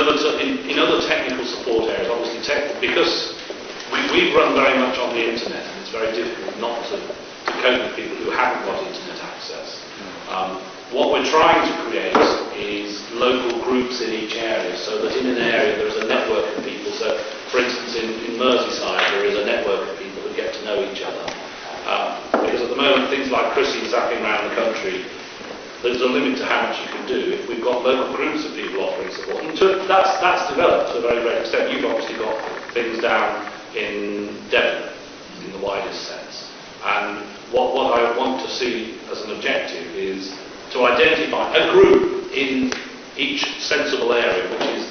in other technical support areas, obviously, because we run very much on the internet, and it's very difficult not to cope with people who haven't got internet access. What we're trying to create is local groups in each area, so that in an area there is a network of people. So, for instance, in Merseyside there is a network of people who get to know each other. Because at the moment things like Chrissy zapping around the country, there's a limit to how much you can do if we've got local groups of people offering support. And that's developed to a very great extent. You've obviously got things down in Devon, in the widest sense. And what I want to see as an objective is to identify a group in each sensible area, which is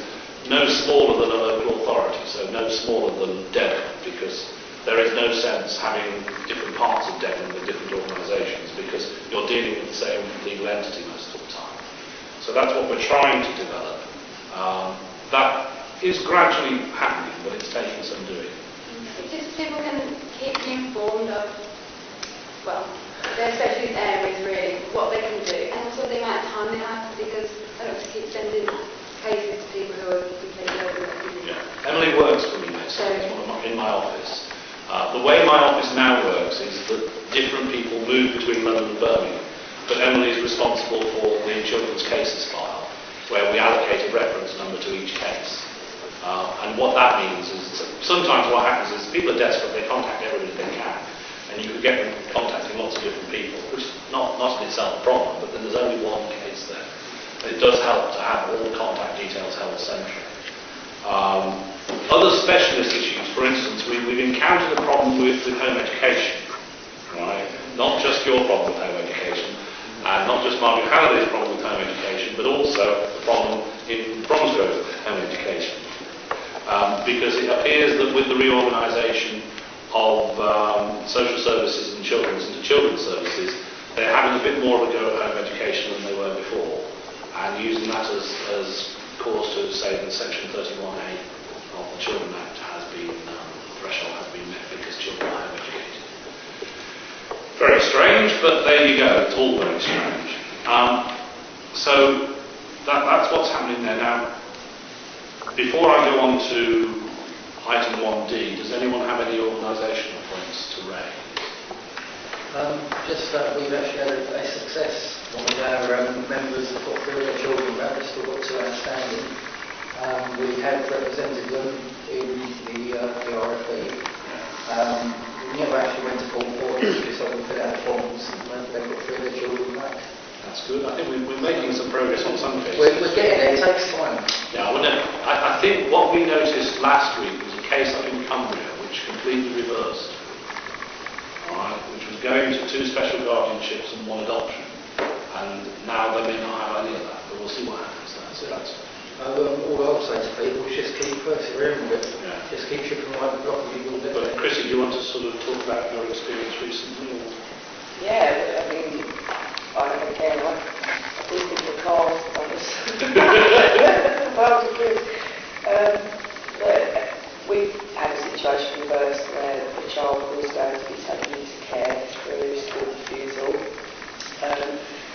no smaller than a local authority, so no smaller than Devon, because there is no sense having different parts of Devon with different organisations, because you're dealing with the same legal entity most of the time. So that's what we're trying to develop. That is gradually happening, but it's taking some doing. Just people can keep you informed of, well, their specialist areas really, what they can do, and also the amount of time they have, because I don't have to keep sending cases to people who are completely overlooked. Yeah. Emily works for me next in my office. The way my office now works is that different people move between London and Birmingham, but Emily is responsible for the children's cases file, where we allocate a reference number to each case. And what that means is sometimes what happens is people are desperate, they contact everybody they can, and you could get them contacting lots of different people, which is not in itself a problem, but then there's only one case there. It does help to have all the contact details held centrally. Other specialist issues, for instance, we've encountered a problem with home education, right? Not just your problem with home education, and not just Margaret Halliday's problem with home education, but also the problem in Bromsgrove with home education. Because it appears that with the reorganisation of social services and children's into children's services, they're having a bit more of a go at home education than they were before, and using that as cause to say that Section 31A of the Children Act has been, the threshold has been met because children are home educated. Very strange, but there you go, it's all very strange. So that's what's happening there. Now, before I go on to item 1D, does anyone have any organisational points to raise? Just that we've actually had a success. One of our members have got through their children back, we've still got two outstanding. We have represented them in the RFP. We never actually went to court for it, we just we put out forms and they've got through their children back. That's good. I think we're making some progress on some cases. We're getting there, it takes time. Yeah, well, no, I think what we noticed last week was a case up in Cumbria which completely reversed. Alright, which was going to 2 special guardianships and 1 adoption. And now they may not have any of that, but we'll see what happens there. All I'll say to people is just keep persevering with it. Yeah. Just keep chipping away the block and you will do it. But Chrissy, do you want to sort of talk about your experience recently? Or? Yeah, I mean, I don't care, I think it's the cars, we've had a situation reversed where the child was going to be taken into care through school refusal.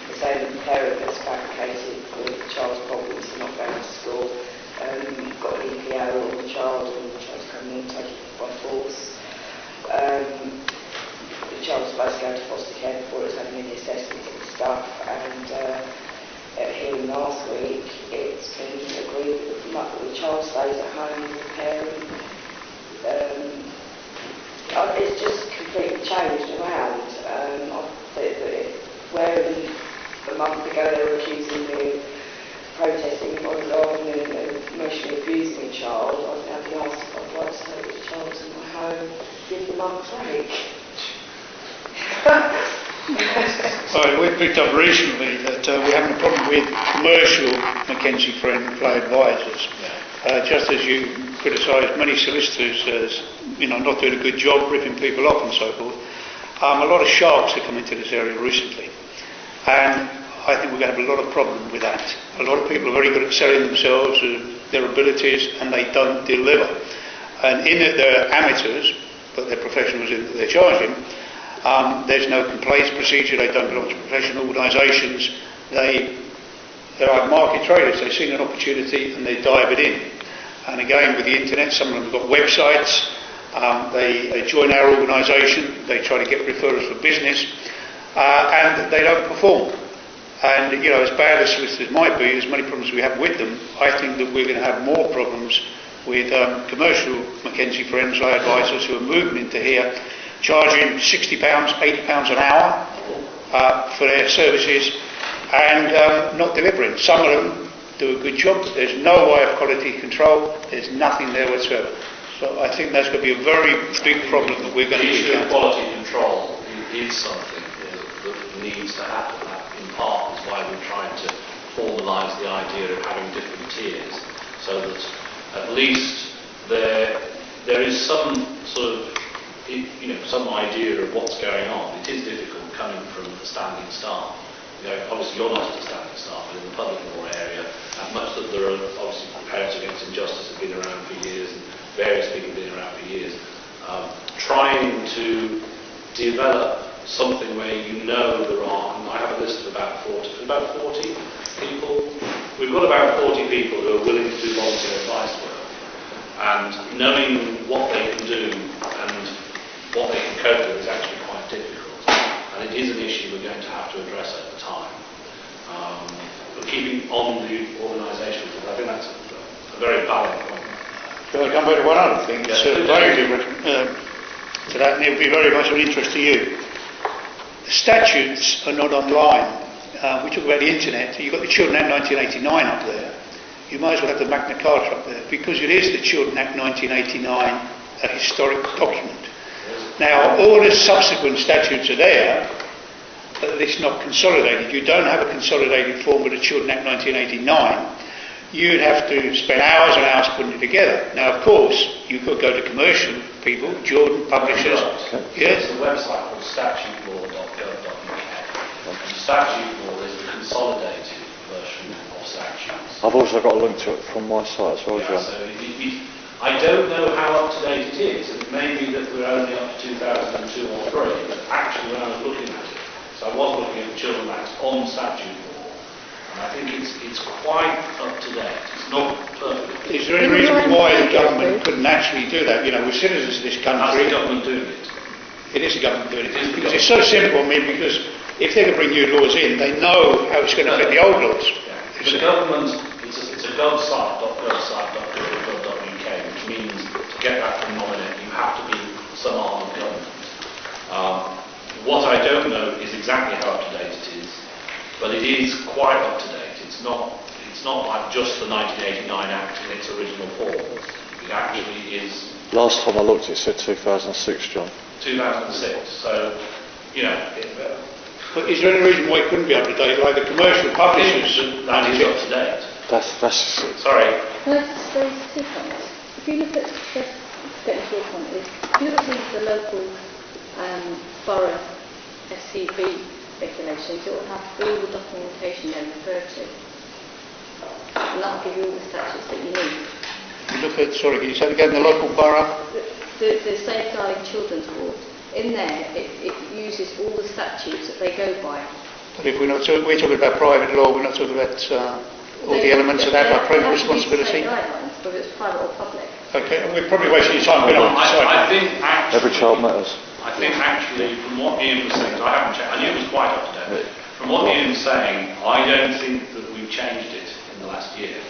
The same parent has fabricated with the child's problems for not going to school, got an EPO on the child and the child's coming in, taken by force. The child was supposed to go to foster care before it was having any assessments and stuff, and at hearing last week it's been agreed that the child stays at home with the parent. It's just completely changed around. Where a month ago they were accusing me of protesting online and emotionally abusing a child, I've now been asked if I'd like to take the child to my home, give them a break. Well, we picked up recently that we're having a problem with commercial Mackenzie friend play advisors. Just as you criticised many solicitors as not doing a good job, ripping people off and so forth, a lot of sharks have come into this area recently, and I think we're going to have a lot of problem with that. A lot of people are very good at selling themselves, their abilities, and they don't deliver. And in it, they're amateurs, but they're professionals in that they're charging. There's no complaints procedure, they don't belong to professional organisations, they They're like market traders. They've seen an opportunity and they dive it in. And again, with the internet, some of them have got websites. They join our organisation. They try to get referrals for business, and they don't perform. And you know, as bad as solicitors might be, as many problems we have with them, I think that we're going to have more problems with commercial Mackenzie friends, lay advisors who are moving into here, charging £60, £80 an hour for their services, and not delivering. Some of them do a good job, but there's no way of quality control. There's nothing there whatsoever. So I think that's going to be a very big problem that we're going to be. The issue of quality control is something that needs to happen. That in part is why we're trying to formalise the idea of having different tiers, so that at least there is some sort of, you know, some idea of what's going on. It is difficult coming from the standing staff. You know, obviously you're not a standing staff, but in the public law area, and much that there are obviously Parents Against Injustice have been around for years, and various people have been around for years, trying to develop something where you know there are, and I have a list of about 40 people. We've got about 40 people who are willing to do volunteer advice work, and knowing what they can do and what they can cope with is actually quite difficult, and it is an issue we're going to have to address at the time. But keeping on the organisation, I think that's a very valid point. Can I come back to one other thing? It's very different to that, and it will be very much of interest to you. The statutes are not online. We talk about the internet. You've got the Children Act 1989 up there. You might as well have the Magna Carta up there, because it is the Children Act 1989, a historic document. Now, all the subsequent statutes are there, but it's not consolidated. You don't have a consolidated form with the Children Act 1989. You'd have to spend hours and hours putting it together. Now, of course, you could go to commercial people, Jordan, publishers. Yes? There's a website called statutelaw.gov.uk. And statute law is the consolidated version of statutes. I've also got a link to it from my site as well, John. So I don't know how up to date it is. It may be that we're only up to 2002 or 3, but actually when I was looking at it, so I was looking at the Children's Act on statute law, and I think it's quite up to date. It's not perfect. Is there any reason why the government couldn't actually do that? You know, we're citizens of this country. That's the government doing it. It is the government doing it. Because it's so simple, I mean, because if they can bring new laws in, they know how it's going to affect the old laws. Yeah. The government, it's a gov.gov.uk, which means to get that from nominate, you have to be some arm of government. What I don't know is exactly how up to date it is, but it is quite up to date. It's not like just the 1989 Act in its original form. It actually is. Last time I looked, it said 2006, John. 2006. So, you know. But is there any reason why it couldn't be up to date, like the commercial publishers? That is up to date. That's Sorry. Can I just raise 2 points? If you look at, getting to your point, if you look at the local borough SCB regulations, it will have all the documentation they refer to. And that will give you all the statutes that you need. You look at, sorry, can you say again, the local borough? The Safeguarding Children's Ward. In there, it uses all the statutes that they go by. But if we're talking about private law, we're not talking about all the elements of that, like parental responsibility. Guidelines, whether it's private or public. Okay, we're probably wasting your time. I think actually, every child matters. I think actually, from what Ian was saying, I haven't checked, I knew it was quite up to date. From what Ian was saying, I don't think that we've changed it in the last year.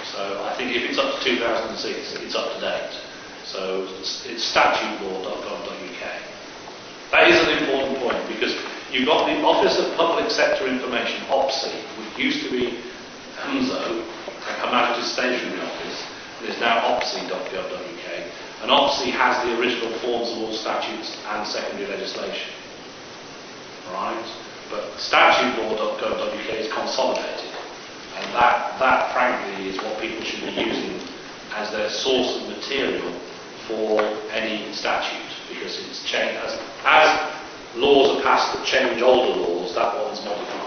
So I think if it's up to 2006, it's up to date. So it's statutelaw.gov.uk. That is an important point, because you've got the Office of Public Sector Information, OPSI, which used to be HMSO, Her Majesty's Stationery Office. It is now OPSI.gov.uk. And OPSI has the original forms of all statutes and secondary legislation. Right? But statutelaw.gov.uk is consolidated. And that frankly, is what people should be using as their source of material for any statute, because it's changed. As laws are passed that change older laws, that one's modified.